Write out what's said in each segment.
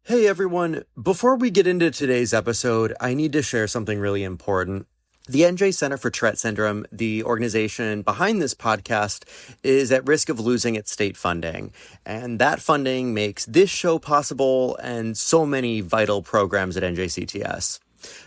Hey everyone, before we get into today's episode, I need to share something really important. The NJ Center for Tourette Syndrome, the organization behind this podcast, is at risk of losing its state funding. And that funding makes this show possible and so many vital programs at NJCTS.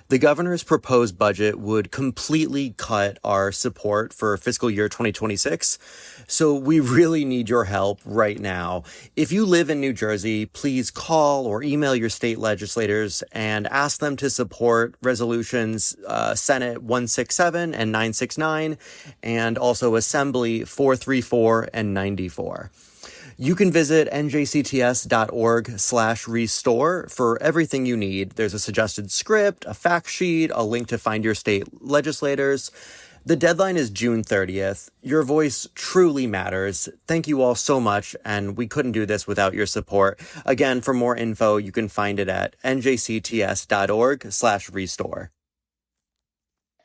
The governor's proposed budget would completely cut our support for fiscal year 2026. So we really need your help right now. If you live in New Jersey, please call or email your state legislators and ask them to support resolutions Senate 167 and 969 and also Assembly 434 and 94. You can visit njcts.org/restore for everything you need. There's a suggested script, a fact sheet, a link to find your state legislators. The deadline is June 30th. Your voice truly matters. Thank you all so much, and we couldn't do this without your support. Again, for more info, you can find it at njcts.org/restore.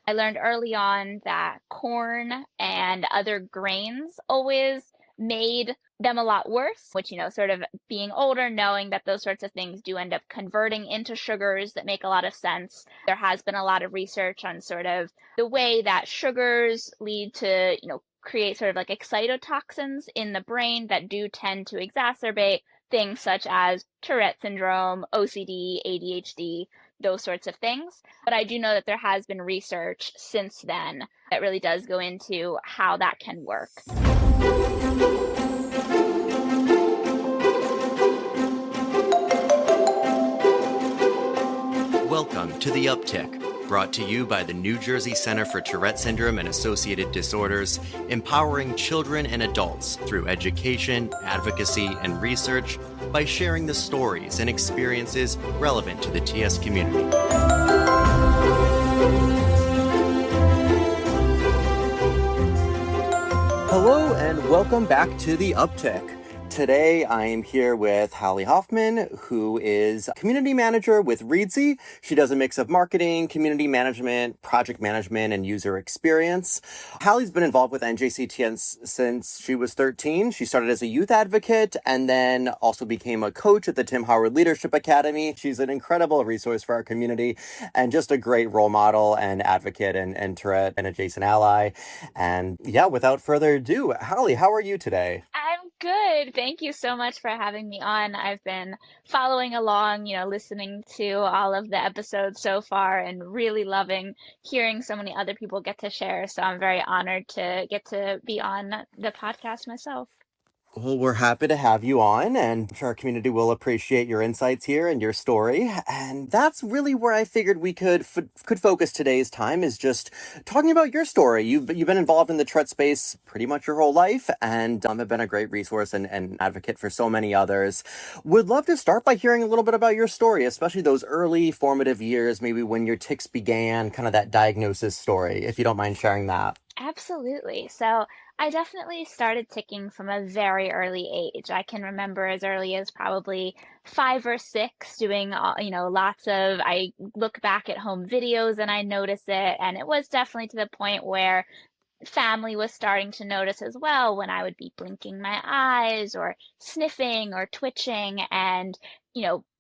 I learned early on that corn and other grains always made them a lot worse, which, sort of being older, knowing that those sorts of things do end up converting into sugars that make a lot of sense. There has been a lot of research on sort of the way that sugars lead to, create sort of like excitotoxins in the brain that do tend to exacerbate things such as Tourette Syndrome, OCD, ADHD, those sorts of things. But I do know that there has been research since then that really does go into how that can work. Welcome to The Uptick, brought to you by the New Jersey Center for Tourette Syndrome and Associated Disorders, empowering children and adults through education, advocacy, and research by sharing the stories and experiences relevant to the TS community. Hello and welcome back to The Uptick. Today, I am here with Hallie Hoffman, who is community manager with Reedsy. She does a mix of marketing, community management, project management, and user experience. Hallie's been involved with NJCTS since she was 13. She started as a youth advocate and then also became a coach at the Tim Howard Leadership Academy. She's an incredible resource for our community and just a great role model and advocate and Tourette and adjacent ally. And yeah, without further ado, Hallie, how are you today? I'm good. Thank you so much for having me on. I've been following along, listening to all of the episodes so far and really loving hearing so many other people get to share. So I'm very honored to get to be on the podcast myself. Well, we're happy to have you on, and I'm sure our community will appreciate your insights here and your story. And that's really where I figured we could focus today's time, is just talking about your story. You've been involved in the Tourette space pretty much your whole life, and have been a great resource and advocate for so many others. Would love to start by hearing a little bit about your story, especially those early formative years, maybe when your tics began, kind of that diagnosis story, if you don't mind sharing that. Absolutely. So I definitely started ticking from a very early age. I can remember as early as probably 5 or 6 doing, I look back at home videos and I notice it. And it was definitely to the point where family was starting to notice as well when I would be blinking my eyes or sniffing or twitching. And,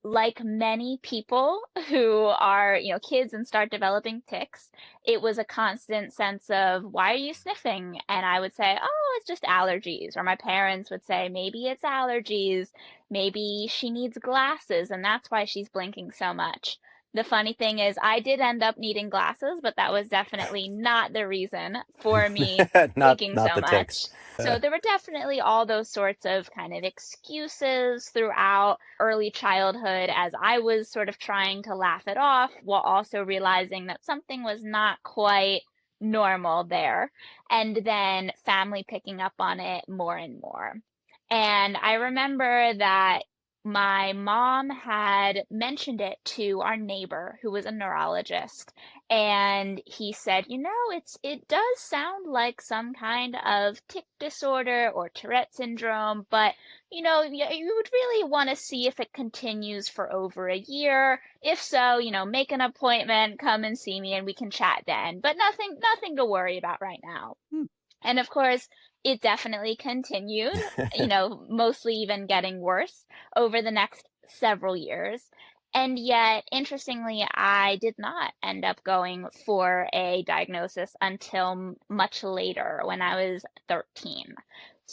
like many people who are, kids and start developing tics, it was a constant sense of, why are you sniffing? And I would say, oh, it's just allergies. Or my parents would say, maybe it's allergies. Maybe she needs glasses and that's why she's blinking so much. The funny thing is I did end up needing glasses, but that was definitely not the reason for me not thinking the so much. tics. So there were definitely all those sorts of kind of excuses throughout early childhood as I was sort of trying to laugh it off while also realizing that something was not quite normal there. And then family picking up on it more and more. And I remember that my mom had mentioned it to our neighbor who was a neurologist, and he said, it does sound like some kind of tic disorder or Tourette syndrome, but you would really want to see if it continues for over a year. If so, make an appointment, come and see me and we can chat then, but nothing to worry about right now. And of course, it definitely continued, mostly even getting worse over the next several years. And yet, interestingly, I did not end up going for a diagnosis until much later when I was 13.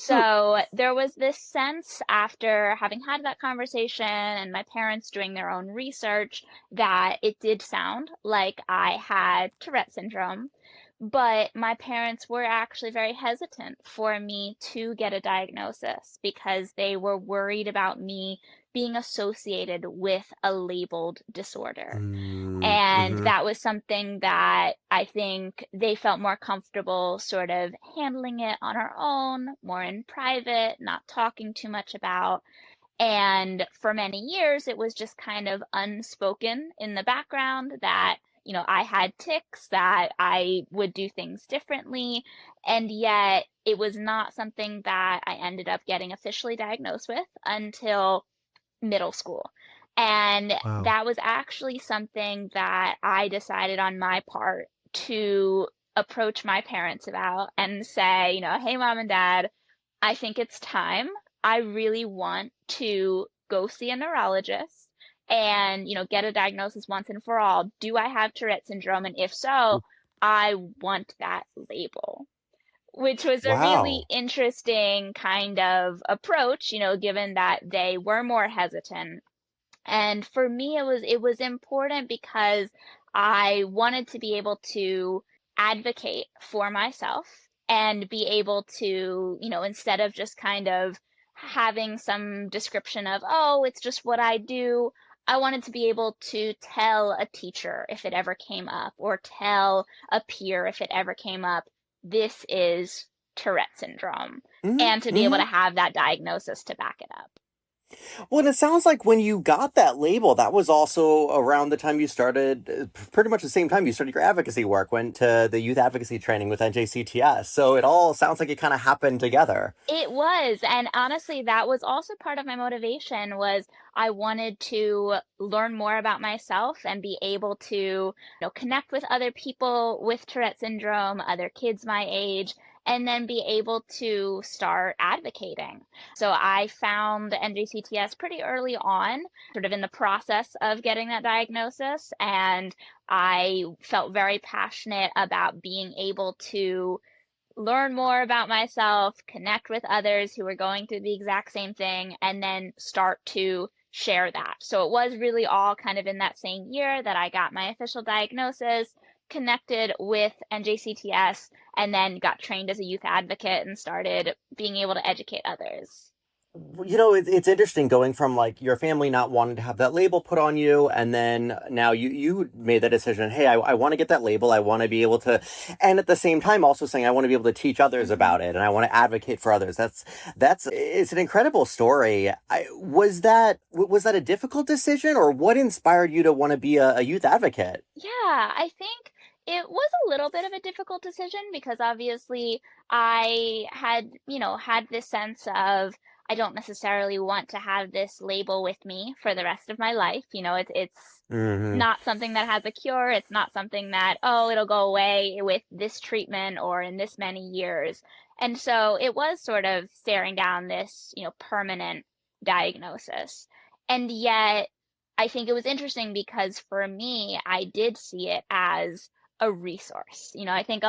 Hmm. So there was this sense after having had that conversation and my parents doing their own research that it did sound like I had Tourette syndrome. But my parents were actually very hesitant for me to get a diagnosis because they were worried about me being associated with a labeled disorder. And Mm-hmm. that was something that I think they felt more comfortable sort of handling it on our own, more in private, not talking too much about. And for many years, it was just kind of unspoken in the background that, I had tics, that I would do things differently. And yet it was not something that I ended up getting officially diagnosed with until middle school. And Wow. that was actually something that I decided on my part to approach my parents about and say, hey, mom and dad, I think it's time. I really want to go see a neurologist and, get a diagnosis once and for all. Do I have Tourette syndrome? And if so, I want that label, which was a really Wow. interesting kind of approach, given that they were more hesitant. And for me, it was important because I wanted to be able to advocate for myself and be able to, instead of just kind of having some description of, oh, it's just what I do, I wanted to be able to tell a teacher if it ever came up, or tell a peer if it ever came up, this is Tourette syndrome, Mm-hmm. and to be able Mm-hmm. to have that diagnosis to back it up. Well, and it sounds like when you got that label, that was also around the time you started, pretty much the same time you started your advocacy work, went to the youth advocacy training with NJCTS. So it all sounds like it kind of happened together. It was, and honestly, that was also part of my motivation was I wanted to learn more about myself and be able to, connect with other people with Tourette syndrome, other kids my age, and then be able to start advocating. So I found the NJCTS pretty early on, sort of in the process of getting that diagnosis, and I felt very passionate about being able to learn more about myself, connect with others who were going through the exact same thing, and then start to share that. So it was really all kind of in that same year that I got my official diagnosis, connected with NJCTS, and then got trained as a youth advocate and started being able to educate others. It's interesting going from like your family not wanting to have that label put on you, and then now you made that decision. Hey, I want to get that label. I want to be able to, and at the same time also saying I want to be able to teach others Hmm. about it, and I want to advocate for others. That's it's an incredible story. Was that a difficult decision, or what inspired you to want to be a youth advocate? Yeah, I think it was a little bit of a difficult decision because obviously I had, had this sense of I don't necessarily want to have this label with me for the rest of my life. It's Hmm. not something that has a cure. It's not something that, oh, it'll go away with this treatment or in this many years. And so it was sort of staring down this, permanent diagnosis. And yet I think it was interesting because for me, I did see it as a resource. I think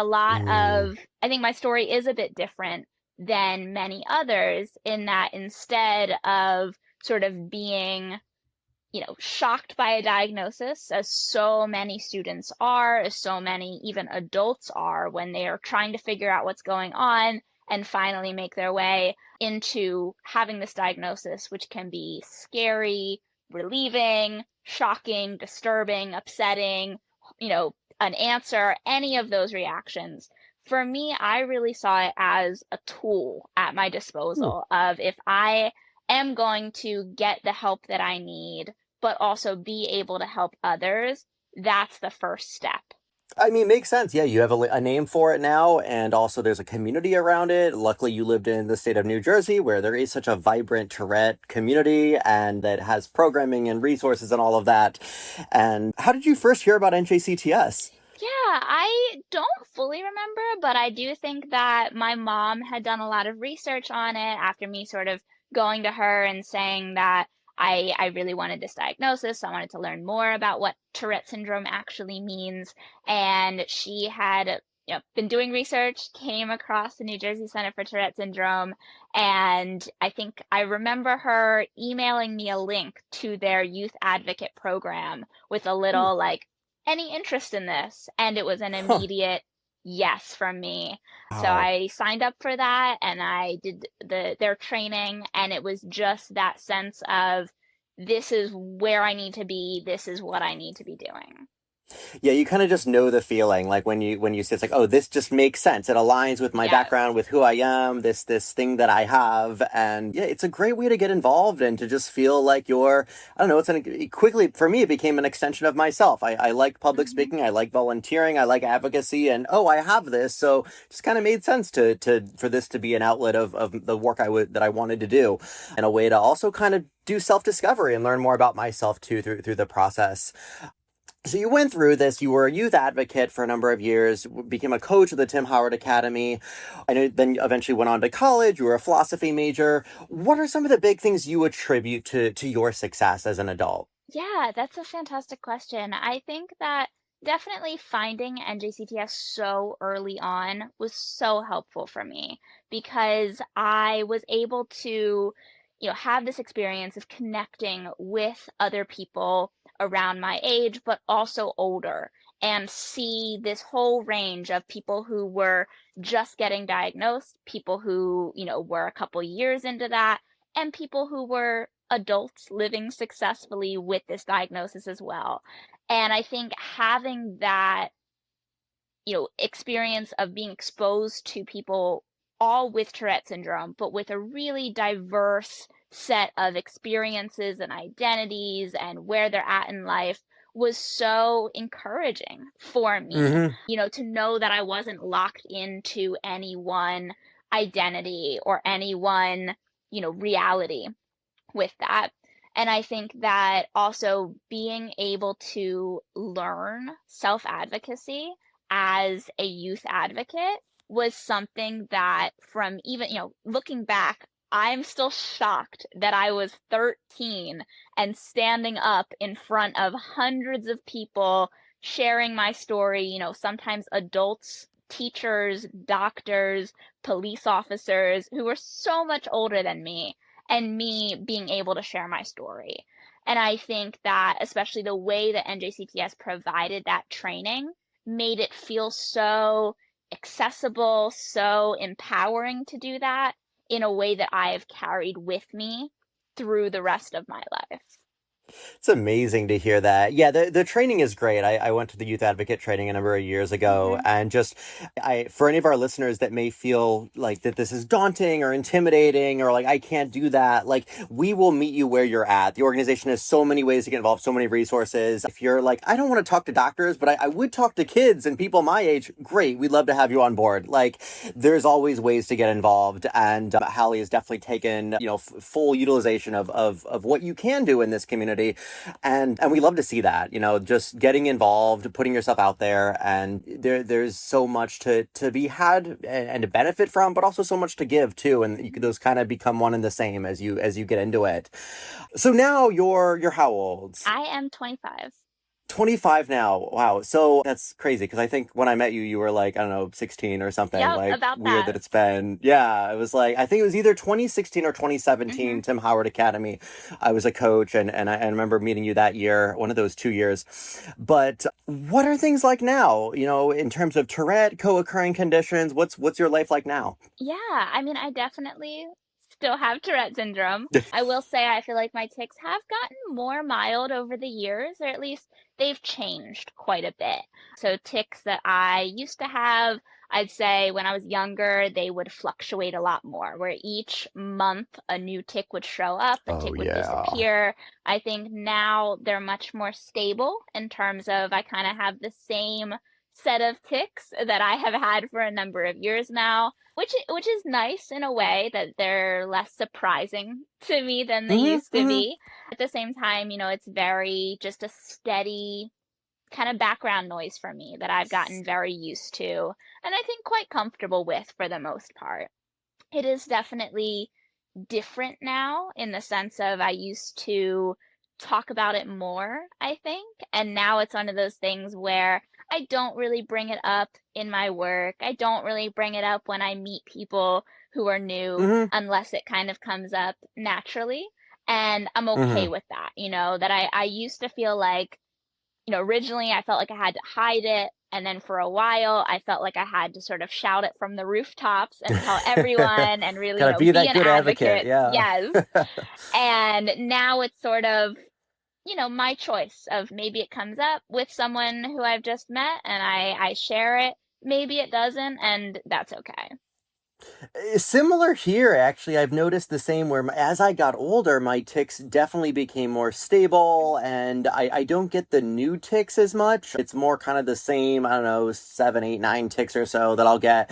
my story is a bit different than many others in that instead of sort of being, shocked by a diagnosis, as so many students are, as so many even adults are when they are trying to figure out what's going on and finally make their way into having this diagnosis, which can be scary, relieving, shocking, disturbing, upsetting, an answer, any of those reactions. For me, I really saw it as a tool at my disposal of if I am going to get the help that I need but also be able to help others, that's the first step. I mean, makes sense. Yeah, you have a name for it now, and also there's a community around it. Luckily, you lived in the state of New Jersey, where there is such a vibrant Tourette community, and that has programming and resources and all of that. And how did you first hear about NJCTS? Yeah, I don't fully remember, but I do think that my mom had done a lot of research on it after me sort of going to her and saying that I really wanted this diagnosis. So I wanted to learn more about what Tourette syndrome actually means. And she had, been doing research, came across the New Jersey Center for Tourette Syndrome. And I think I remember her emailing me a link to their youth advocate program with a Hmm. little like, any interest in this? And it was an Huh. immediate yes from me. So Wow. I signed up for that and I did their training, and it was just that sense of this is where I need to be, this is what I need to be doing. Yeah, you kind of just know the feeling, like when you say it's like, oh, this just makes sense. It aligns with my Yes. background, with who I am, this thing that I have, and yeah, it's a great way to get involved and to just feel like you're, I don't know, quickly for me it became an extension of myself. I like public Hmm. speaking, I like volunteering, I like advocacy, and oh, I have this, so just kind of made sense to for this to be an outlet of the work that I wanted to do, and a way to also kind of do self discovery and learn more about myself too through the process. So you went through this, you were a youth advocate for a number of years, became a coach of the Tim Howard Academy. I know then eventually went on to college, you were a philosophy major. What are some of the big things you attribute to your success as an adult? Yeah, that's a fantastic question. I think that definitely finding NJCTS so early on was so helpful for me because I was able to, have this experience of connecting with other people around my age, but also older, and see this whole range of people who were just getting diagnosed, people who, were a couple years into that, and people who were adults living successfully with this diagnosis as well. And I think having that, experience of being exposed to people all with Tourette syndrome, but with a really diverse set of experiences and identities and where they're at in life was so encouraging for me, Hmm. to know that I wasn't locked into any one identity or any one, reality with that. And I think that also being able to learn self advocacy as a youth advocate was something that, from even, looking back, I'm still shocked that I was 13 and standing up in front of hundreds of people sharing my story, sometimes adults, teachers, doctors, police officers who were so much older than me, and me being able to share my story. And I think that especially the way that NJCTS provided that training made it feel so accessible, so empowering to do that in a way that I have carried with me through the rest of my life. It's amazing to hear that. Yeah, the training is great. I went to the youth advocate training a number of years ago, Hmm. and just I for any of our listeners that may feel like that this is daunting or intimidating or like I can't do that, like we will meet you where you're at. The organization has so many ways to get involved, so many resources. If you're like, I don't want to talk to doctors, but I would talk to kids and people my age, great. We'd love to have you on board. Like there's always ways to get involved, and Hallie has definitely taken full utilization of what you can do in this community, and we love to see that, just getting involved, putting yourself out there, and there's so much to be had and to benefit from, but also so much to give too, and those kind of become one and the same as you get into it. So now you're how old? I am 25. 25 now. Wow. So that's crazy because I think when I met you, you were like, I don't know, 16 or something. Yep, Like, about weird that that. it's been, yeah, it was like, I think it was either 2016 or Hmm. 2017, Tim Howard Academy. I was a coach, and I remember meeting you that year, one of those 2 years. But what are things like now, in terms of Tourette, co occurring conditions? What's your life like now? Yeah, I mean, I definitely still have Tourette syndrome. I will say I feel like my tics have gotten more mild over the years, or at least they've changed quite a bit. So tics that I used to have, I'd say when I was younger, they would fluctuate a lot more, where each month a new tic would show up, a Oh, tic would yeah. disappear. I think now they're much more stable in terms of I kind of have the same set of tics that I have had for a number of years now, which is nice in a way that they're less surprising to me than they Hmm. used to be. At the same time, it's very just a steady kind of background noise for me that I've gotten very used to and I think quite comfortable with for the most part. It is definitely different now in the sense of I used to talk about it more, I think. And now it's one of those things where I don't really bring it up in my work. I don't really bring it up when I meet people who are new Mm-hmm. unless it kind of comes up naturally. And I'm okay Mm-hmm. with that, that I used to feel like, originally I felt like I had to hide it. And then for a while, I felt like I had to sort of shout it from the rooftops and tell everyone and really, Gotta be be that an good advocate. advocate. Yeah. Yes. And now it's sort of, my choice of maybe it comes up with someone who I've just met and I share it. Maybe it doesn't, and that's okay. Similar here, actually. I've noticed the same where as I got older, my tics definitely became more stable, and I don't get the new tics as much. It's more kind of the same, I don't know, 7, 8, 9 tics or so that I'll get.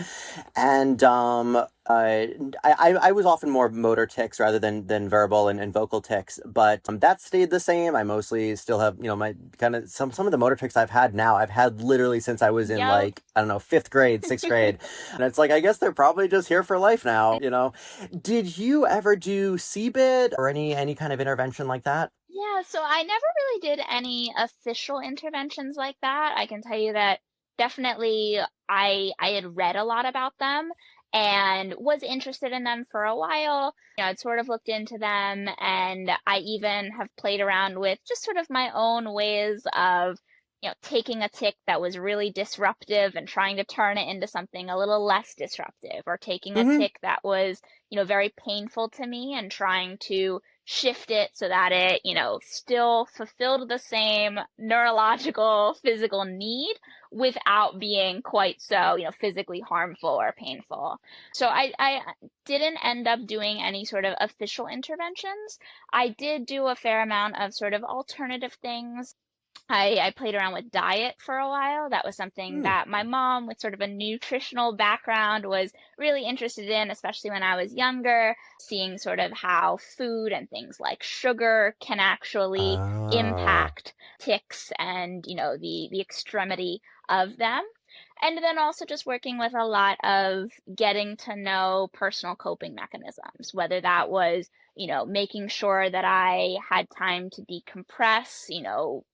And I was often more motor tics rather than verbal and vocal tics, but that stayed the same. I mostly still have, my kind of some of the motor tics I've had now, I've had literally since I was in Yep. like, I don't know, fifth grade, sixth grade. And it's like, I guess they're probably just here for life now. Did you ever do CBIT or any kind of intervention like that? Yeah, so I never really did any official interventions like that. I can tell you that definitely I had read a lot about them and was interested in them for a while. I'd sort of looked into them and I even have played around with just sort of my own ways of, taking a tick that was really disruptive and trying to turn it into something a little less disruptive, or taking a Mm-hmm. tick that was, very painful to me and trying to shift it so that it, still fulfilled the same neurological, physical need without being quite so, physically harmful or painful. So I didn't end up doing any sort of official interventions. I did do a fair amount of sort of alternative things. I played around with diet for a while. That was something Mm. that my mom, with sort of a nutritional background, was really interested in, especially when I was younger, seeing sort of how food and things like sugar can actually Oh. impact tics and, the extremity of them. And then also just working with a lot of getting to know personal coping mechanisms, whether that was, making sure that I had time to decompress,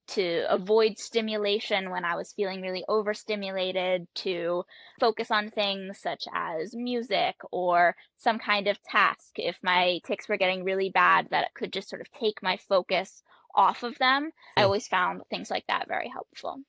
to avoid stimulation when I was feeling really overstimulated, to focus on things such as music or some kind of task. If my tics were getting really bad, that it could just sort of take my focus off of them. I Hmm. always found things like that very helpful.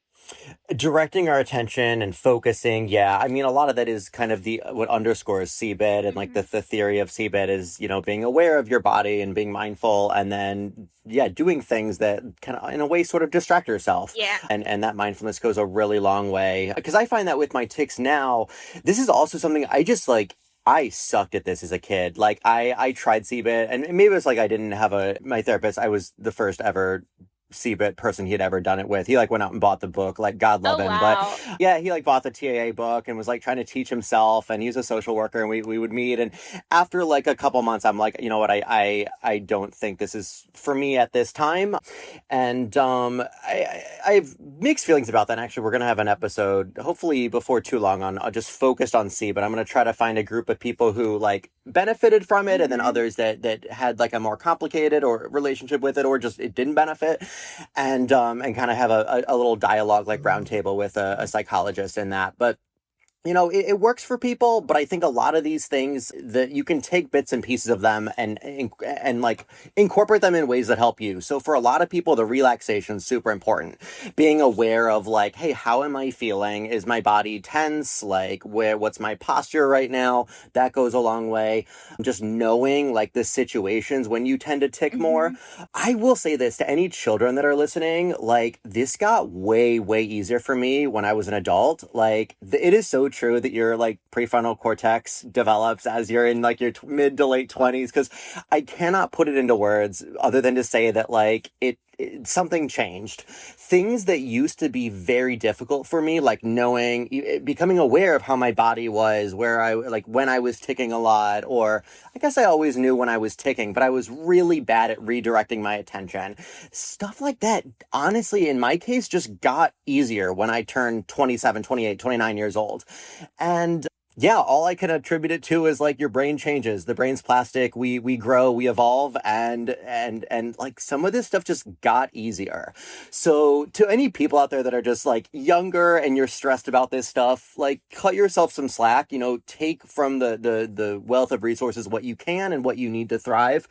Directing our attention and focusing, yeah. I mean, a lot of that is kind of the what underscores CBIT, and like Hmm. the theory of CBIT is, being aware of your body and being mindful, and then yeah, doing things that kind of in a way sort of distract yourself. Yeah. And that mindfulness goes a really long way. Because I find that with my tics now, this is also something I just like I sucked at this as a kid. Like I tried CBIT, and maybe it was like I didn't have my therapist. I was the first ever CBIT person he had ever done it with. He like went out and bought the book, like God love Oh, him. But wow. yeah, he like bought the TAA book and was like trying to teach himself. And he's a social worker, and we would meet. And after like a couple months, I'm like, you know what, I don't think this is for me at this time. And I have mixed feelings about that. And actually, we're gonna have an episode hopefully before too long on just focused on C. But I'm gonna try to find a group of people who like benefited from it, and then Hmm. others that had like a more complicated or relationship with it, or just it didn't benefit, and kind of have a little dialogue like roundtable with a psychologist in that. But it works for people, but I think a lot of these things that you can take bits and pieces of them and like incorporate them in ways that help you. So for a lot of people, the relaxation is super important. Being aware of like, hey, how am I feeling? Is my body tense? Like, what's my posture right now? That goes a long way. Just knowing like the situations when you tend to tick more. Hmm. I will say this to any children that are listening, like this got way, way easier for me when I was an adult. Like it is so true that your like prefrontal cortex develops as you're in like your mid to late 20s, because I cannot put it into words other than to say that like something changed. Things that used to be very difficult for me, like becoming aware of how my body was, where I like when I was ticking a lot, or I guess I always knew when I was ticking, but I was really bad at redirecting my attention. Stuff like that, honestly, in my case, just got easier when I turned 27, 28, 29 years old. And Yeah, all I can attribute it to is like your brain changes. The brain's plastic. We grow, we evolve, and like some of this stuff just got easier. So to any people out there that are just like younger and you're stressed about this stuff, like cut yourself some slack. Take from the wealth of resources what you can and what you need to thrive.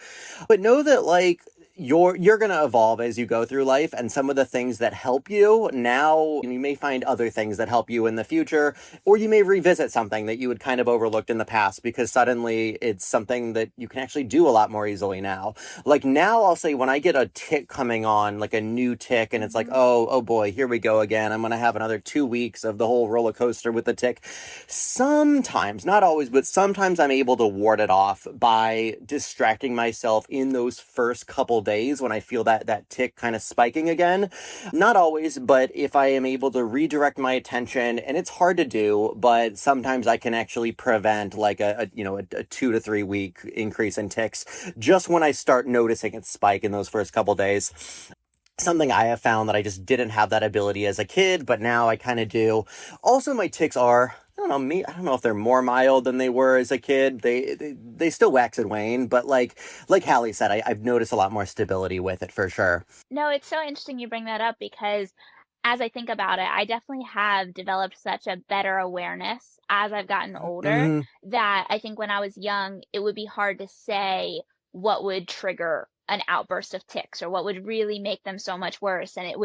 But know that like you're going to evolve as you go through life, and some of the things that help you now, you may find other things that help you in the future, or you may revisit something that you had kind of overlooked in the past because suddenly it's something that you can actually do a lot more easily now. Like now I'll say when I get a tic coming on, like a new tic, and it's like, Mhm. oh boy, here we go again. I'm going to have another 2 weeks of the whole roller coaster with the tic. Sometimes, not always, but sometimes I'm able to ward it off by distracting myself in those first couple days when I feel that tic kind of spiking again. Not always, but if I am able to redirect my attention, and it's hard to do, but sometimes I can actually prevent like a 2 to 3 week increase in tics just when I start noticing it spike in those first couple days. Something I have found that I just didn't have that ability as a kid, but now I kind of do. Also, my tics are, I don't know, I don't know if they're more mild than they were as a kid. They still wax and wane, but like Hallie said, I've noticed a lot more stability with it for sure. No, it's so interesting you bring that up because as I think about it, I definitely have developed such a better awareness as I've gotten older Hmm. that I think when I was young, it would be hard to say what would trigger an outburst of tics or what would really make them so much worse. And it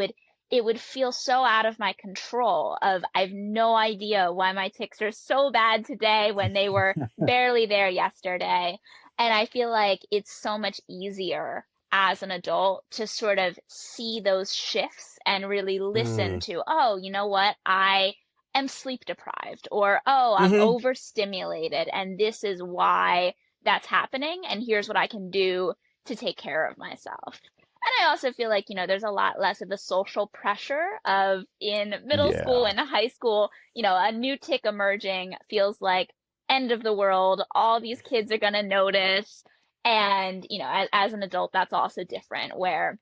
would feel so out of my control of I've no idea why my tics are so bad today when they were barely there yesterday. And I feel like it's so much easier as an adult to sort of see those shifts and really listen Mm. to, oh, you know what? I am sleep deprived, or oh, I'm Hmm. overstimulated, and this is why that's happening. And here's what I can do to take care of myself. And I also feel like, there's a lot less of the social pressure of in middle school Yeah. and high school, a new tick emerging feels like end of the world. All these kids are going to notice. And, as an adult, that's also different where,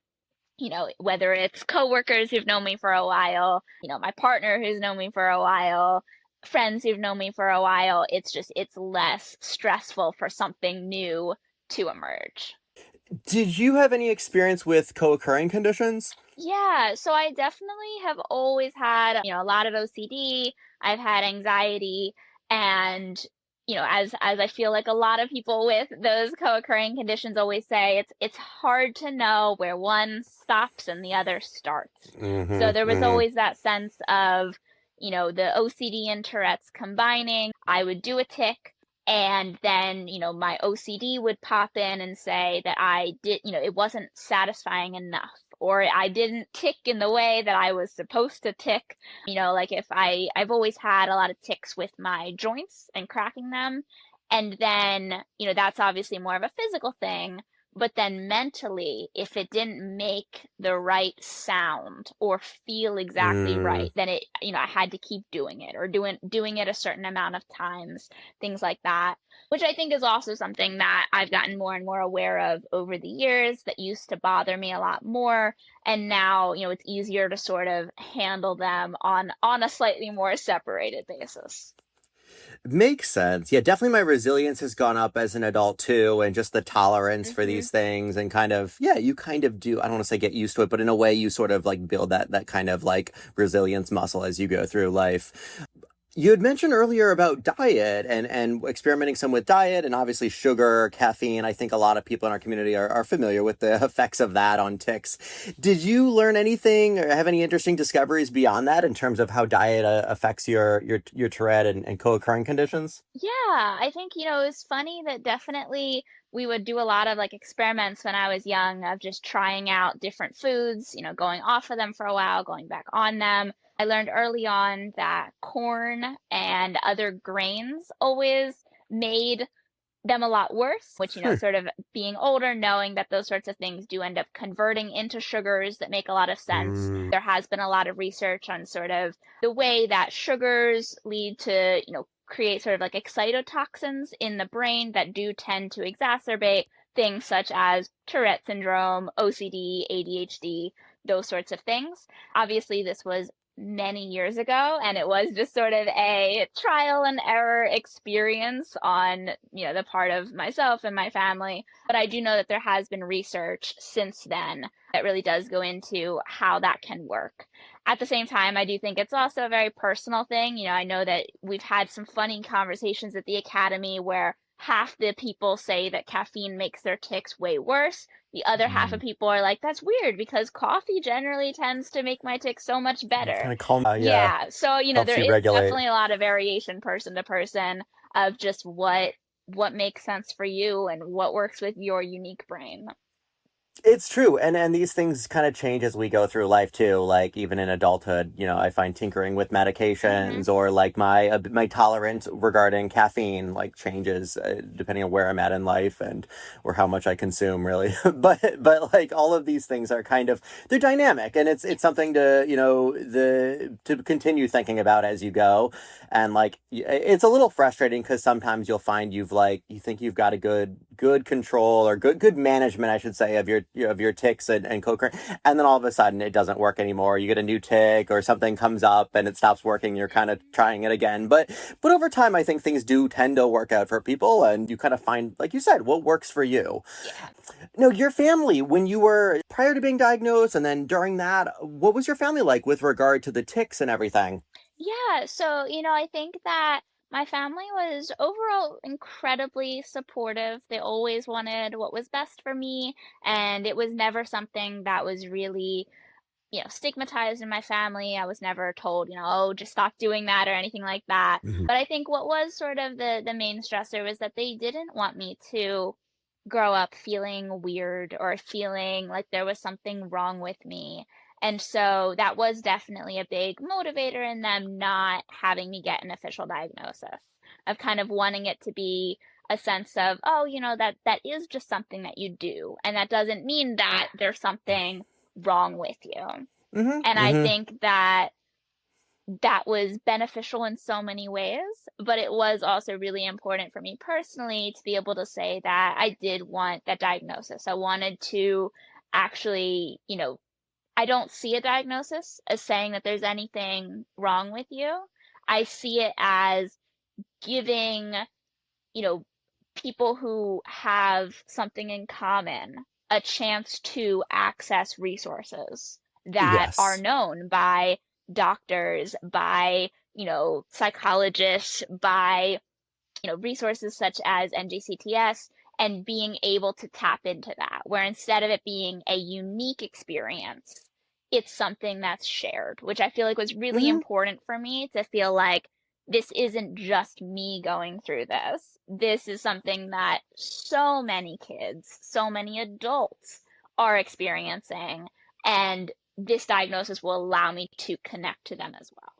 whether it's coworkers who've known me for a while, my partner who's known me for a while, friends who've known me for a while, it's less stressful for something new to emerge. Did you have any experience with co-occurring conditions? Yeah, so I definitely have always had, a lot of OCD. I've had anxiety and, as I feel like a lot of people with those co-occurring conditions always say, it's hard to know where one stops and the other starts. So Hmm. there was Hmm. always that sense of, the OCD and Tourette's combining. I would do a tick and then, my OCD would pop in and say that I did, it wasn't satisfying enough or I didn't tick in the way that I was supposed to tick. Like if I've always had a lot of ticks with my joints and cracking them. And then, that's obviously more of a physical thing. But then mentally, if it didn't make the right sound or feel exactly Mm. right, then I had to keep doing it or doing it a certain amount of times, things like that, which I think is also something that I've gotten more and more aware of over the years that used to bother me a lot more. And now, it's easier to sort of handle them on a slightly more separated basis. Makes sense. Yeah, definitely my resilience has gone up as an adult too, and just the tolerance for Hmm. these things and kind of, yeah, you kind of do, I don't want to say get used to it, but in a way you sort of like build that kind of like resilience muscle as you go through life. You had mentioned earlier about diet and experimenting some with diet and obviously sugar, caffeine. I think a lot of people in our community are familiar with the effects of that on tics. Did you learn anything or have any interesting discoveries beyond that in terms of how diet affects your Tourette and co-occurring conditions? Yeah, I think, it's funny that definitely we would do a lot of like experiments when I was young of just trying out different foods, going off of them for a while, going back on them. I learned early on that corn and other grains always made them a lot worse, which, sort of being older, knowing that those sorts of things do end up converting into sugars that make a lot of sense. Mm. There has been a lot of research on sort of the way that sugars lead to, create sort of like excitotoxins in the brain that do tend to exacerbate things such as Tourette syndrome, OCD, ADHD, those sorts of things. Obviously, this was many years ago, and it was just sort of a trial and error experience on, the part of myself and my family. But I do know that there has been research since then that really does go into how that can work. At the same time, I do think it's also a very personal thing. I know that we've had some funny conversations at the academy where half the people say that caffeine makes their tics way worse. The other half of people are like, that's weird because coffee generally tends to make my tics so much better. Kind of calm. Yeah, Yeah. So, helps there you is regulate. definitely a lot of variation person to person of just what makes sense for you and what works with your unique brain. It's true, and these things kind of change as we go through life too. Like even in adulthood, I find tinkering with Hmm. medications or like my tolerance regarding caffeine like changes depending on where I'm at in life and or how much I consume, really. But like all of these things are kind of they're dynamic, and it's something to to continue thinking about as you go. And like it's a little frustrating because sometimes you'll find you think you've got a good control or good management, I should say, of your ticks and co-current, and then all of a sudden it doesn't work anymore. You get a new tick or something comes up and it stops working. You're kind of trying it again, but over time, I think things do tend to work out for people, and you kind of find, like you said, what works for you. Yeah. No, your family, when you were prior to being diagnosed and then during that, what was your family like with regard to the ticks and everything? Yeah, so, I think that my family was overall incredibly supportive. They always wanted what was best for me, and it was never something that was really, stigmatized in my family. I was never told, oh, just stop doing that or anything like that. Mhm. But I think what was sort of the main stressor was that they didn't want me to grow up feeling weird or feeling like there was something wrong with me. And so that was definitely a big motivator in them not having me get an official diagnosis, of kind of wanting it to be a sense of, oh, that is just something that you do. And that doesn't mean that there's something wrong with you. Mhm. And I Mhm. think that that was beneficial in so many ways, but it was also really important for me personally to be able to say that I did want that diagnosis. I wanted to actually, I don't see a diagnosis as saying that there's anything wrong with you. I see it as giving, you know, people who have something in common a chance to access resources that are Yes. known by doctors, by, psychologists, by, resources such as NJCTS, and being able to tap into that, where instead of it being a unique experience, it's something that's shared, which I feel like was really Mhm. important for me to feel like this isn't just me going through this. This is something that so many kids, so many adults are experiencing, and this diagnosis will allow me to connect to them as well.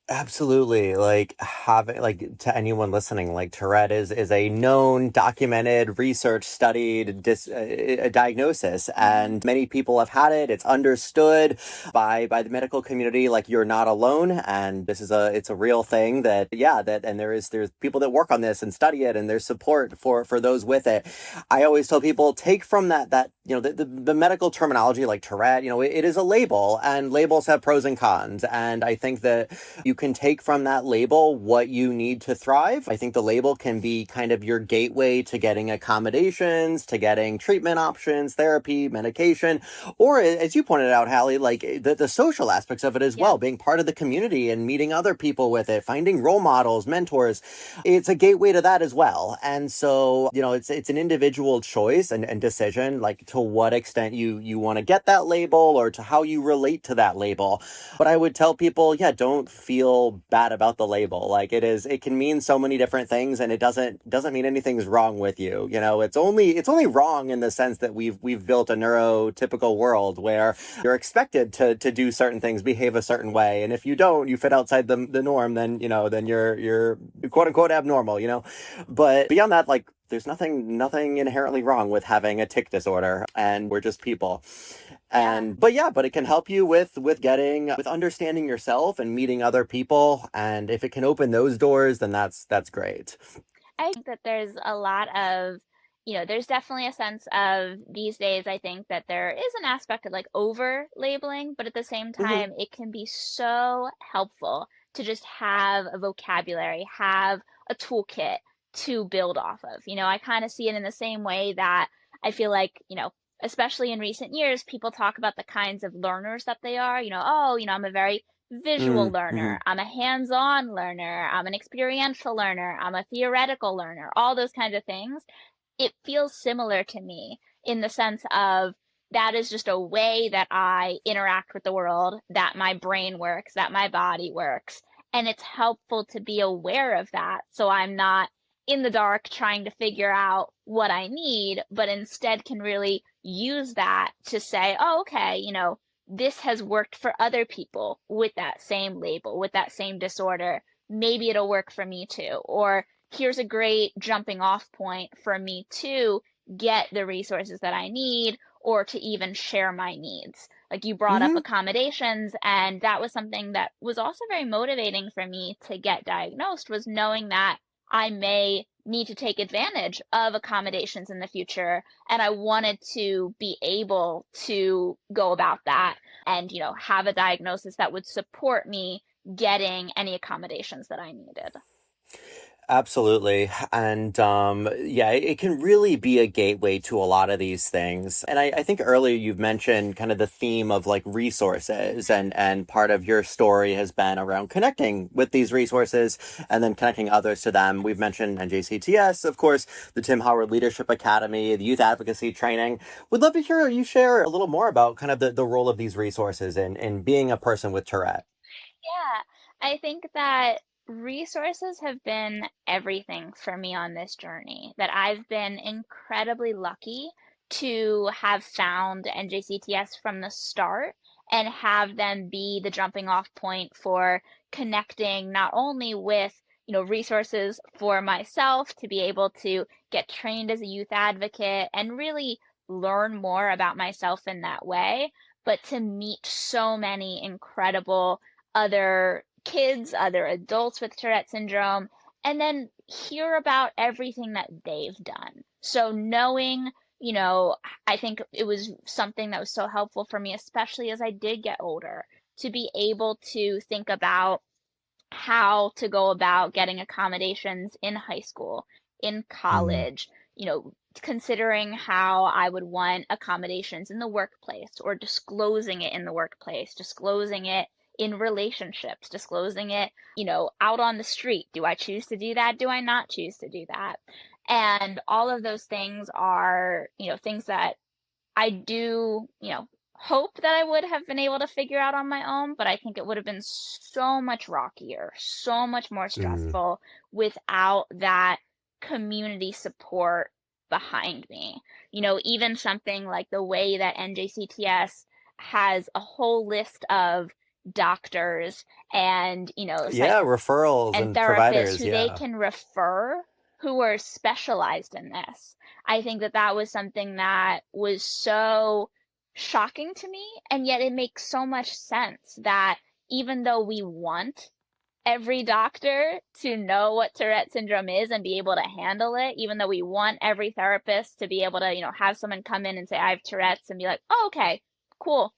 Absolutely. Like having like to anyone listening, like Tourette is a known, documented, research studied a diagnosis, Hmm. and many people have had it. It's understood by the medical community. Like you're not alone, and this is it's a real thing that that and there's people that work on this and study it, and there's support for those with it. I always tell people take from that the medical terminology like Tourette. It is a label, and labels have pros and cons, and I think that you can take from that label what you need to thrive. I think the label can be kind of your gateway to getting accommodations, to getting treatment options, therapy, medication, or as you pointed out, Hallie, like the social aspects of it as Yep. well, being part of the community and meeting other people with it, finding role models, mentors. It's a gateway to that as well. And so, it's an individual choice and decision, like to what extent you want to get that label or to how you relate to that label. But I would tell people, yeah, don't feel bad about the label. Like it can mean so many different things, and it doesn't mean anything's wrong with you. It's only wrong in the sense that we've built a neurotypical world where you're expected to do certain things, behave a certain way, and if you don't, you fit outside the norm, then you're quote unquote abnormal. But beyond that, like there's nothing inherently wrong with having a tic disorder, and we're just people. Yeah. But it can help you with getting with understanding yourself and meeting other people, and if it can open those doors, then that's great. I think that there's a lot of there's definitely a sense of these days, I think that there is an aspect of like over labeling, but at the same Hmm. time, it can be so helpful to just have a vocabulary, have a toolkit to build off of. I kind of see it in the same way that I feel like, especially in recent years, people talk about the kinds of learners that they are. Oh, I'm a very visual Mm-hmm. learner, I'm a hands-on learner, I'm an experiential learner, I'm a theoretical learner, all those kinds of things. It feels similar to me in the sense of that is just a way that I interact with the world, that my brain works, that my body works. And it's helpful to be aware of that. So I'm not in the dark trying to figure out what I need, but instead can really use that to say, oh, okay, this has worked for other people with that same label, with that same disorder. Maybe it'll work for me too. Or here's a great jumping off point for me to get the resources that I need or to even share my needs. Like you brought up Hmm. accommodations, and that was something that was also very motivating for me to get diagnosed, was knowing that I may need to take advantage of accommodations in the future, and I wanted to be able to go about that and, have a diagnosis that would support me getting any accommodations that I needed. Absolutely. And yeah, it can really be a gateway to a lot of these things. And I think earlier you've mentioned kind of the theme of like resources, and part of your story has been around connecting with these resources and then connecting others to them. We've mentioned NJCTS, of course, the Tim Howard Leadership Academy, the youth advocacy training. Would love to hear you share a little more about kind of the role of these resources in being a person with Tourette. Yeah, I think that resources have been everything for me on this journey, that I've been incredibly lucky to have found NJCTS from the start and have them be the jumping off point for connecting not only with, resources for myself to be able to get trained as a youth advocate and really learn more about myself in that way, but to meet so many incredible other kids, other adults with Tourette syndrome, and then hear about everything that they've done. So knowing, I think it was something that was so helpful for me, especially as I did get older, to be able to think about how to go about getting accommodations in high school, in Mm-hmm. college, considering how I would want accommodations in the workplace or disclosing it in the workplace, disclosing it in relationships, disclosing it, out on the street. Do I choose to do that? Do I not choose to do that? And all of those things are, things that I do, hope that I would have been able to figure out on my own, but I think it would have been so much rockier, so much more stressful without that community support behind me. Even something like the way that NJCTS has a whole list of doctors and, Yeah, referrals and and therapists providers. who they Yeah. can refer who are specialized in this. I think that that was something that was so shocking to me, and yet it makes so much sense that even though we want every doctor to know what Tourette syndrome is and be able to handle it, even though we want every therapist to be able to, have someone come in and say, I have Tourette's and be like, oh, okay, cool.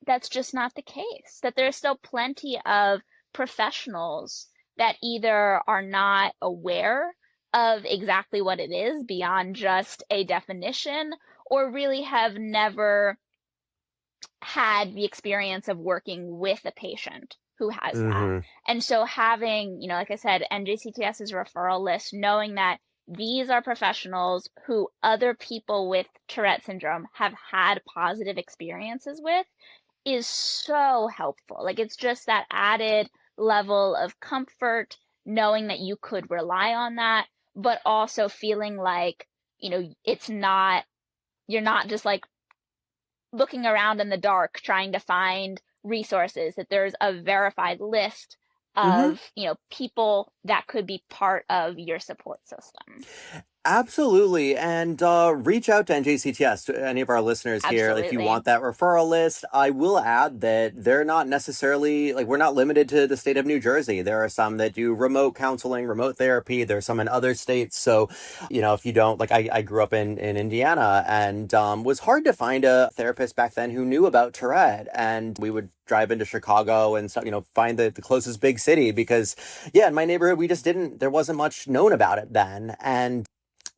That's just not the case. That there's still plenty of professionals that either are not aware of exactly what it is beyond just a definition, or really have never had the experience of working with a patient who has that. Mm-hmm. And so having, like I said, NJCTS's referral list, knowing that these are professionals who other people with Tourette syndrome have had positive experiences with is so helpful. Like it's just that added level of comfort knowing that you could rely on that, but also feeling like, it's not, you're not just like looking around in the dark trying to find resources, that there's a verified list Mm-hmm. of, people that could be part of your support system. Absolutely. And reach out to NJCTS, to any of our listeners here, if you Absolutely. want that referral list. I will add that they're not necessarily, like, we're not limited to the state of New Jersey. There are some that do remote counseling, remote therapy. There's some in other states. So, if you don't, like, I grew up in Indiana and was hard to find a therapist back then who knew about Tourette. And we would drive into Chicago and so, find the closest big city because, yeah, in my neighborhood, there wasn't much known about it then. And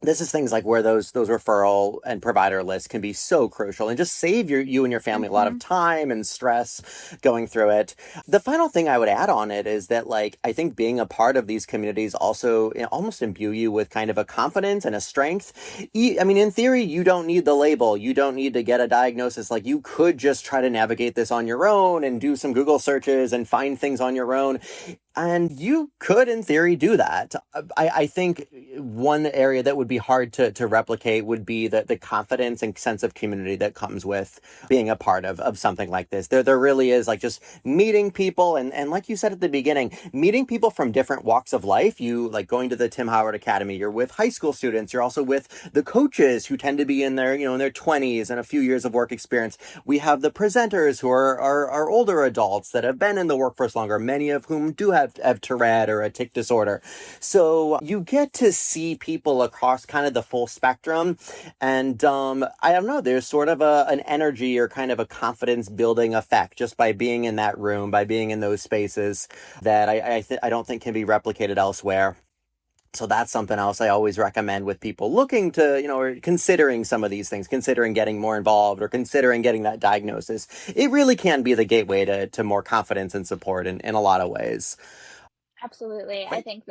this is things like where those referral and provider lists can be so crucial and just save you and your family a lot of Hmm. time and stress going through it. The final thing I would add on it is that, like, I think being a part of these communities also almost imbue you with kind of a confidence and a strength. I mean, in theory, you don't need the label. You don't need to get a diagnosis. Like, you could just try to navigate this on your own and do some Google searches and find things on your own. And you could, in theory, do that. I think one area that would be hard to replicate would be the confidence and sense of community that comes with being a part of something like this. There really is, like, just meeting people and like you said at the beginning, meeting people from different walks of life. You, like, going to the Tim Howard Academy, you're with high school students, you're also with the coaches who tend to be in their 20s and a few years of work experience. We have the presenters who are older adults that have been in the workforce longer, many of whom do have Tourette or a tic disorder. So you get to see people across kind of the full spectrum. And I don't know, there's sort of an energy or kind of a confidence building effect just by being in that room, by being in those spaces that I don't think can be replicated elsewhere. So that's something else I always recommend with people looking to, or considering some of these things, considering getting more involved or considering getting that diagnosis. It really can be the gateway to more confidence and support in a lot of ways. Absolutely. I Great. think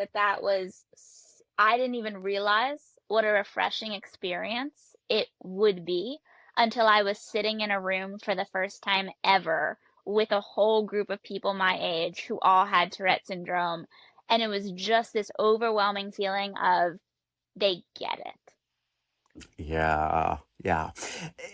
I didn't even realize what a refreshing experience it would be until I was sitting in a room for the first time ever with a whole group of people my age who all had Tourette syndrome. And it was just this overwhelming feeling of they get it. Yeah, yeah.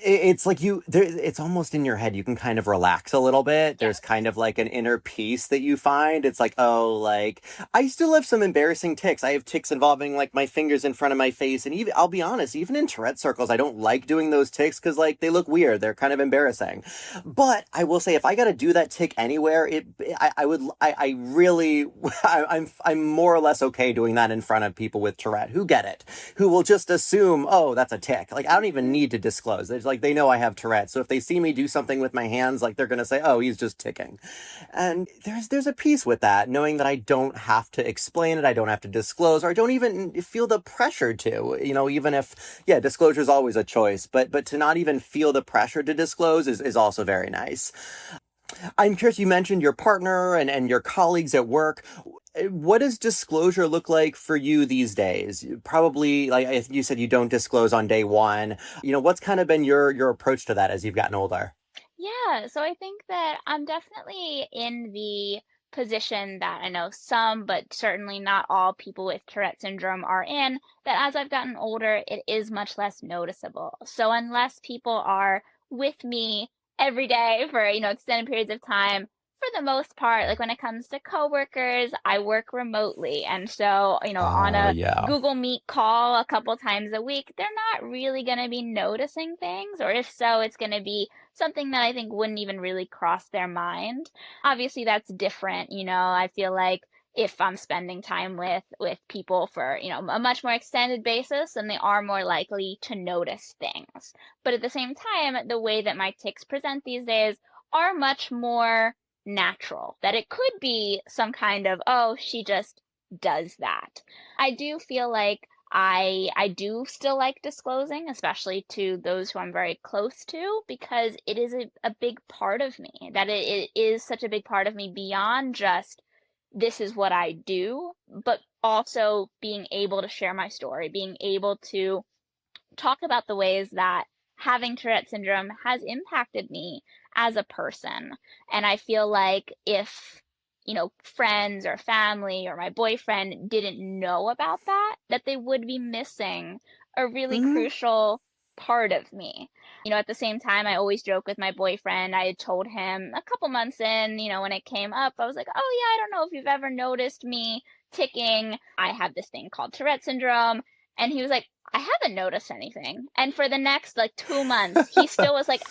It's like it's almost in your head. You can kind of relax a little bit. There's Yes. kind of like an inner peace that you find. It's like, oh, like, I still have some embarrassing tics. I have tics involving, like, my fingers in front of my face. And even, I'll be honest, even in Tourette circles, I don't like doing those tics because, like, they look weird. They're kind of embarrassing. But I will say, if I got to do that tic anywhere, I really, I'm more or less okay doing that in front of people with Tourette who get it, who will just assume, oh, that's a tic. Like, I don't even Mhm. need to disclose. It's like they know I have Tourette. So if they see me do something with my hands, like, they're gonna say, oh, he's just ticking. And there's a piece with that, knowing that I don't have to explain it, I don't have to disclose, or I don't even feel the pressure to, even if, yeah, disclosure is always a choice, but to not even feel the pressure to disclose is also very nice. I'm curious, you mentioned your partner and your colleagues at work. What does disclosure look like for you these days? Probably, like, I think you said you don't disclose on day one. What's kind of been your approach to that as you've gotten older? Yeah, so I think that I'm definitely in the position that I know some, but certainly not all people with Tourette syndrome are in, that as I've gotten older, it is much less noticeable. So unless people are with me every day for, extended periods of time, for the most part, like when it comes to coworkers, I work remotely. And so, on a Yeah. Google Meet call a couple times a week, they're not really going to be noticing things, or if so, it's going to be something that I think wouldn't even really cross their mind. Obviously, that's different, I feel like if I'm spending time with people for, a much more extended basis, then they are more likely to notice things. But at the same time, the way that my tics present these days are much more natural. That it could be some kind of, oh, she just does that. I do feel like I do still like disclosing, especially to those who I'm very close to, because it is a big part of me. That it is such a big part of me beyond just this is what I do, but also being able to share my story, being able to talk about the ways that having Tourette syndrome has impacted me as a person. And I feel like if, friends or family or my boyfriend didn't know about that, that they would be missing a really Hmm. crucial part of me. At the same time, I always joke with my boyfriend. I had told him a couple months in, when it came up, I was like, oh, yeah, I don't know if you've ever noticed me ticking. I have this thing called Tourette syndrome. And he was like, I haven't noticed anything. And for the next like 2 months, he still was like,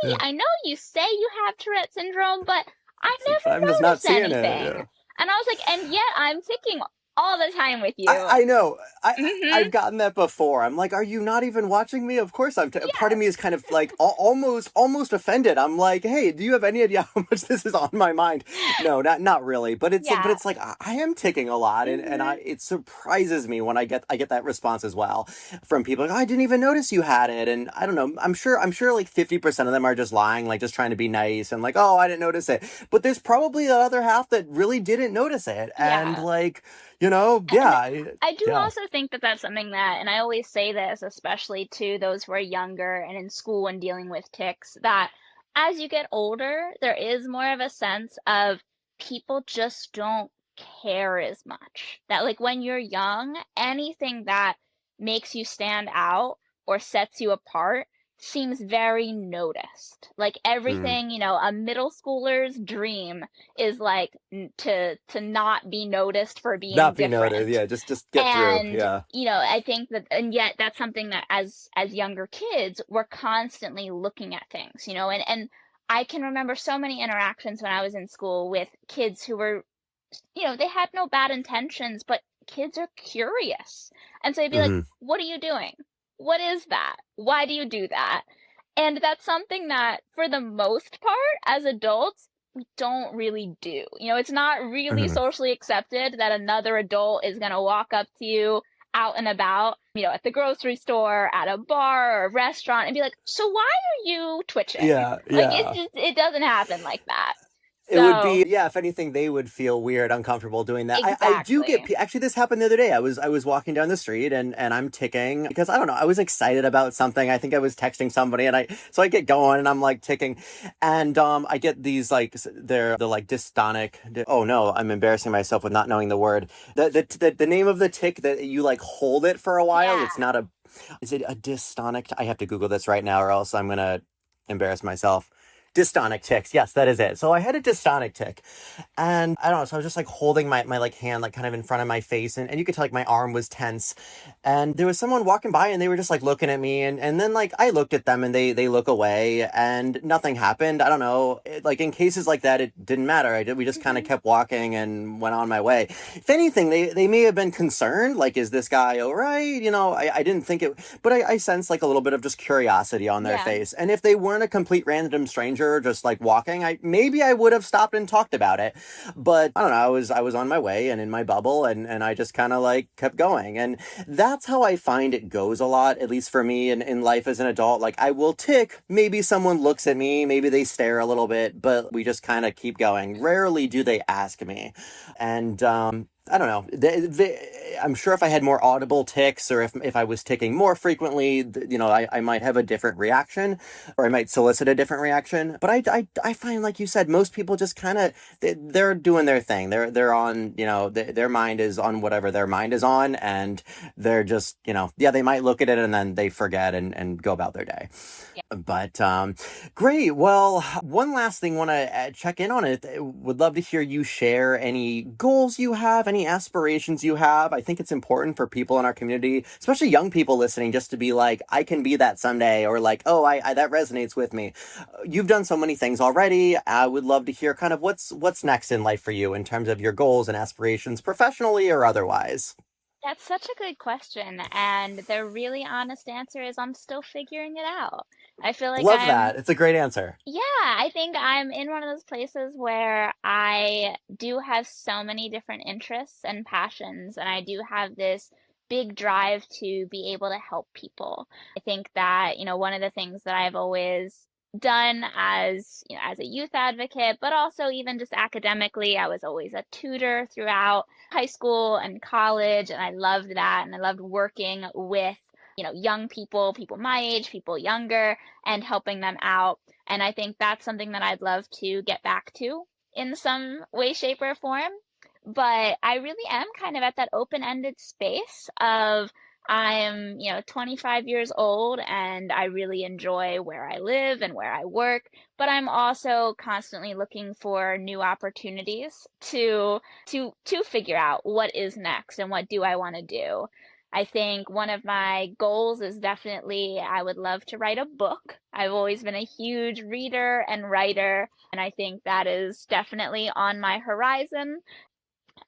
Yeah. I know you say you have Tourette syndrome, but I It's like, I'm just never not noticed seeing it. anything. Yeah. And I was like, and yet I'm ticking all the time with you. I know. Mm-hmm. I've gotten that before. I'm like, are you not even watching me? Of course part of me Yes. is kind of like almost offended. I'm like, hey, do you have any idea how much this is on my mind? No, not really. But Yeah. it's like I am ticking a lot, and Mm-hmm. it surprises me when I get that response as well from people like, oh, I didn't even notice you had it. And I don't know. I'm sure like 50% of them are just lying, like just trying to be nice and like, oh, I didn't notice it. But there's probably the other half that really didn't notice it, and Yeah. like, you know, yeah, And I do yeah. also think that that's something that, and I always say this, especially to those who are younger and in school and dealing with tics, that as you get older, there is more of a sense of people just don't care as much. That, like, when you're young, anything that makes you stand out or sets you apart seems very noticed. Like, Mm. everything, a middle schooler's dream is like to not be noticed for being Not be noted. different. Yeah, just get through. And Yeah. I think that, and yet that's something that as younger kids we're constantly looking at things, and I can remember so many interactions when I was in school with kids who were, they had no bad intentions, but kids are curious. And so I'd be like, Hmm. what are you doing? What is that? Why do you do that? And that's something that, for the most part, as adults, we don't really do. It's not really Hmm. socially accepted that another adult is going to walk up to you out and about, at the grocery store, at a bar or a restaurant, and be like, so why are you twitching? Yeah, Like, it's yeah. just, it doesn't happen like that. It would So, be, yeah, if anything, they would feel weird, uncomfortable doing that. I do exactly. actually, this happened the other day. I was walking down the street and I'm ticking because I don't know, I was excited about something. I think I was texting somebody so I get going and I'm like ticking. And I get they're like dystonic. Oh no, I'm embarrassing myself with not knowing the word. The name of the tick that you like hold it for a while. Yeah. It's not is it a dystonic? I have to Google this right now or else I'm going to embarrass myself. Dystonic tics. Yes, that is it. So I had a dystonic tic. And I don't know, so I was just like holding my like hand like kind of in front of my face and you could tell like my arm was tense. And there was someone walking by and they were just like looking at me and then like I looked at them and they look away and nothing happened. I don't know. Like in cases like that it didn't matter. We just kind of Hmm. kept walking and went on my way. If anything, they may have been concerned, like, is this guy all right? I didn't think it, but I sensed like a little bit of just curiosity on their Yeah. face. And if they weren't a complete random stranger just like walking, I would have stopped and talked about it. But I don't know, I was on my way and in my bubble and I just kind of like kept going. And that's how I find it goes a lot, at least for me in life as an adult. Like I will tick, maybe someone looks at me, maybe they stare a little bit, but we just kind of keep going. Rarely do they ask me. And I don't know. I'm sure if I had more audible ticks or if I was ticking more frequently, I might have a different reaction or I might solicit a different reaction. But I find, like you said, most people just kind of, they're doing their thing. They're on, their mind is on whatever their mind is on. And they're just, yeah, they might look at it and then they forget and go about their day. Yeah. But great. Well, one last thing, want to check in on it. Would love to hear you share any goals you have, any aspirations you have. I think it's important for people in our community, especially young people listening, just to be like, I can be that someday, or like, oh, I that resonates with me. You've done so many things already. I would love to hear kind of what's next in life for you in terms of your goals and aspirations, professionally or otherwise. That's such a good question. And the really honest answer is I'm still figuring it out. I feel like Love that. It's a great answer. yeah, I think I'm in one of those places where I do have so many different interests and passions, and I do have this big drive to be able to help people. I think that, one of the things that I've always done as, as a youth advocate, but also even just academically, I was always a tutor throughout high school and college, and I loved that, and I loved working with, young people my age, people younger, and helping them out. And I think that's something that I'd love to get back to in some way, shape, or form. But I really am kind of at that open-ended space of I'm, 25 years old and I really enjoy where I live and where I work, but I'm also constantly looking for new opportunities to figure out what is next and what do I want to do. I think one of my goals is definitely I would love to write a book. I've always been a huge reader and writer, and I think that is definitely on my horizon.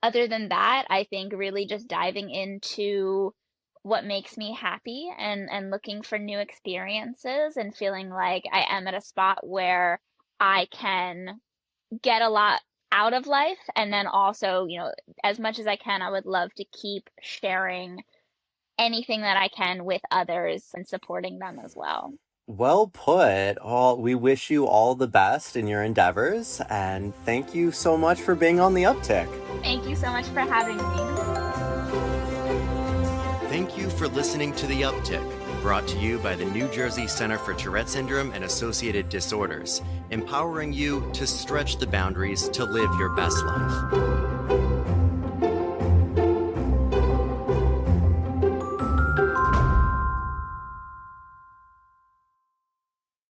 Other than that, I think really just diving into what makes me happy and looking for new experiences and feeling like I am at a spot where I can get a lot out of life. And then also, as much as I can, I would love to keep sharing anything that I can with others and supporting them as well. Well put. We wish you all the best in your endeavors, and thank you so much for being on the uptick. Thank you so much for having me. Thank you for listening to The Uptick, brought to you by the New Jersey Center for Tourette Syndrome and Associated Disorders, empowering you to stretch the boundaries to live your best life.